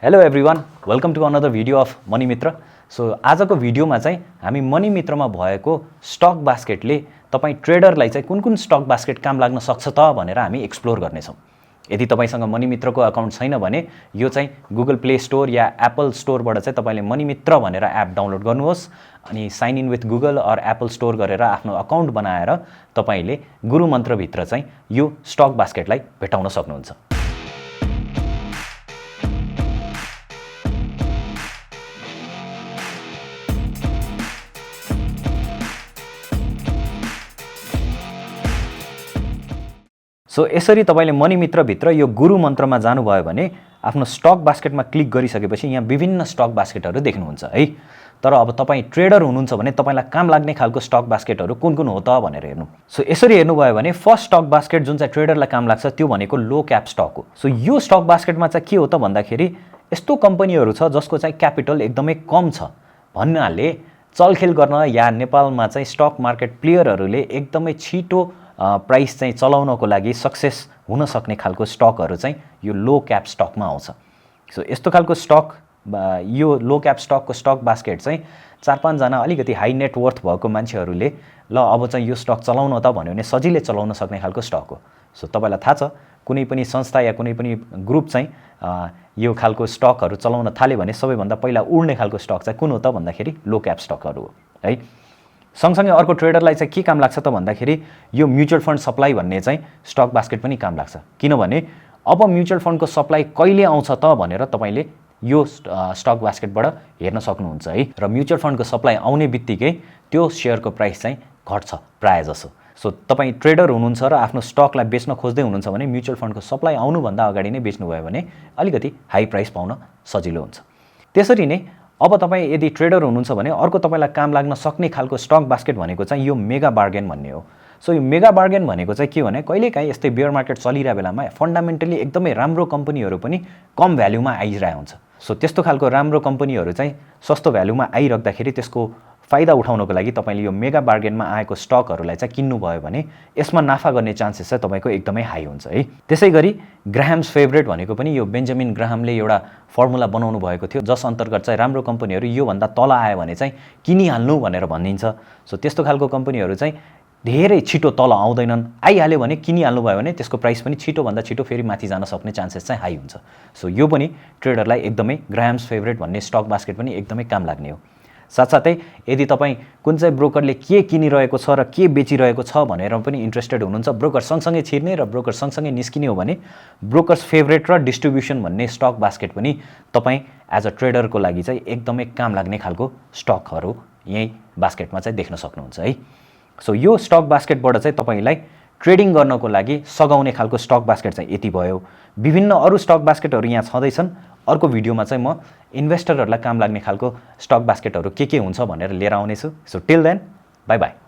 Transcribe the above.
Hello everyone, welcome to another video of money Mitra. So आजको भिडियोमा चाहिँ हामी मनी मित्रमा भएको स्टक बास्केटले तपाईँ ट्रेडरलाई चाहिँ कुन कुन स्टक बास्केट काम लाग्न सक्छ त भनेर हामी एक्सप्लोर गर्नेछौँ। यदि तपाईँसँग मनी मित्रको अकाउन्ट छैन भने यो चाहिँ गुगल प्ले स्टोर या एप्पल स्टोरबाट चाहिँ तपाईँले मनी मित्र भनेर एप डाउनलोड गर्नुहोस् अनि sign in with Google or Apple store गरेर आफ्नो अकाउन्ट बनाएर तपाईँले गुरु मन्त्रभित्र चाहिँ यो स्टक बास्केटलाई भेटाउन सक्नुहुन्छ। सो यसरी तपाईले मनी मित्रभित्र यो गुरु मन्त्रमा जानुभयो भने आफ्नो स्टक बास्केटमा क्लिक गरिसकेपछि यहाँ विभिन्न स्टक बास्केटहरू देख्नुहुन्छ है। तर अब तपाईँ ट्रेडर हुनुहुन्छ भने तपाईलाई काम लाग्ने खालको स्टक बास्केटहरू कुन कुन हो त भनेर हेर्नु। सो यसरी हेर्नुभयो भने फर्स्ट स्टक बास्केट जुन चाहिँ ट्रेडरलाई काम लाग्छ त्यो भनेको लो क्याप स्टक हो। सो यो स्टक बास्केटमा चाहिँ के हो त भन्दाखेरि यस्तो कम्पनीहरू छ जसको चाहिँ क्यापिटल एकदमै कम छ भन्नाले चलखेल गर्न या नेपालमा चाहिँ स्टक मार्केट प्लेयरहरूले एकदमै छिटो प्राइस चाहिँ चलाउनको लागि सक्सेस हुन सक्ने खालको स्टकहरू चाहिँ यो लो क्याप स्टकमा आउँछ। सो यस्तो खालको स्टक यो लो क्याप स्टकको स्टक बास्केट चाहिँ 4-5 जना अलिकति हाई नेट वर्थ भएको मान्छेहरूले ल अब चाहिँ यो स्टक चलाउन त भन्यो भने सजिलै चलाउन सक्ने खालको स्टक हो। सो तपाईलाई थाहा छ कुनै पनि संस्था या कुनै पनि ग्रुप चाहिँ यो खालको स्टकहरू चलाउन थाल्यो भने सबैभन्दा पहिला उड्ने खालको स्टक चाहिँ कुन हो त भन्दाखेरि लो क्याप स्टकहरू हो है। सँगसँगै अर्को ट्रेडरलाई चाहिँ के काम लाग्छ त भन्दाखेरि यो म्युचुअल फन्ड सप्लाई भन्ने चाहिँ स्टक बास्केट पनि काम लाग्छ। किनभने अब म्युचुअल फन्डको सप्लाई कहिले आउँछ त भनेर तपाईले यो स्टक बास्केटबाट हेर्न सक्नुहुन्छ है। र म्युचुअल फन्डको सप्लाई आउने बित्तिकै त्यो सेयरको प्राइस चाहिँ घट्छ प्राय जसो। सो तपाईँ ट्रेडर हुनुहुन्छ र आफ्नो स्टकलाई बेच्न खोज्दै हुनुहुन्छ भने म्युचुअल फन्डको सप्लाई आउनुभन्दा अगाडि नै बेच्नुभयो भने अलिकति हाई प्राइस पाउन सजिलो हुन्छ। त्यसरी नै अब तपाईँ यदि ट्रेडर हुनुहुन्छ भने अर्को तपाईलाई काम लाग्न सक्ने खालको स्टक बास्केट भनेको चाहिँ यो मेगा बार्गेन भन्ने हो। सो यो मेगा बार्गेन भनेको चाहिँ के भने कहिलेकाहीँ यस्तै बेयर मार्केट चलिरहेको बेलामा फन्डामेन्टली एकदमै राम्रो कम्पनीहरू पनि कम भ्यालुमा आइरहेको हुन्छ। सो त्यस्तो खालको राम्रो कम्पनीहरू चाहिँ सस्तो भ्यालुमा आइराख्दाखेरि त्यसको फाइदा उठाउनको लागि तपाईले यो मेगा बार्गेनमा आएको स्टकहरूलाई चाहिँ किन्नुभयो भने यसमा नाफा गर्ने चान्सेस चाहिँ तपाईको एकदमै हाई हुन्छ है। त्यसैगरी ग्राहम्स फेभरेट भनेको पनि यो बेन्जामिन ग्राहमले एउटा फर्मुला बनाउनु भएको थियो जस अन्तर्गत चाहिँ राम्रो कम्पनीहरू योभन्दा तल आयो भने चाहिँ किनिहाल्नु भनेर भनिन्छ। सो त्यस्तो खालको कम्पनीहरू चाहिँ धेरै छिटो तल आउँदैनन्, आइहाल्यो भने किनिहाल्नु भयो भने त्यसको प्राइस पनि छिटोभन्दा छिटो फेरि माथि जान सक्ने चान्सेस चाहिँ हाई हुन्छ। सो यो पनि ट्रेडरलाई एकदमै ग्राहम्स फेभरेट भन्ने स्टक बास्केट पनि एकदमै काम लाग्ने हो। साथसाथै यदि तपाईँ कुन चाहिँ ब्रोकरले के किनिरहेको छ र के बेचिरहेको छ भनेर पनि इन्ट्रेस्टेड हुनुहुन्छ, ब्रोकर सँगसँगै छिर्ने र ब्रोकर सँगसँगै निस्किने हो भने ब्रोकर्स फेभरेट र डिस्ट्रिब्युसन भन्ने स्टक बास्केट पनि तपाईँ एज अ ट्रेडरको लागि चाहिँ एकदमै काम लाग्ने खालको स्टकहरू यही बास्केटमा चाहिँ देख्न सक्नुहुन्छ है। सो यो स्टक बास्केटबाट चाहिँ तपाईलाई ट्रेडिङ गर्नको लागि सघाउने खालको स्टक बास्केट चाहिँ यति भयो। विभिन्न अरू स्टक बास्केटहरू यहाँ छँदैछन्। अर्को भिडियोमा चाहिँ म इन्भेस्टरहरूलाई काम लाग्ने खालको स्टक बास्केटहरू के हुन्छ भनेर लिएर आउनेछु। So till then bye by.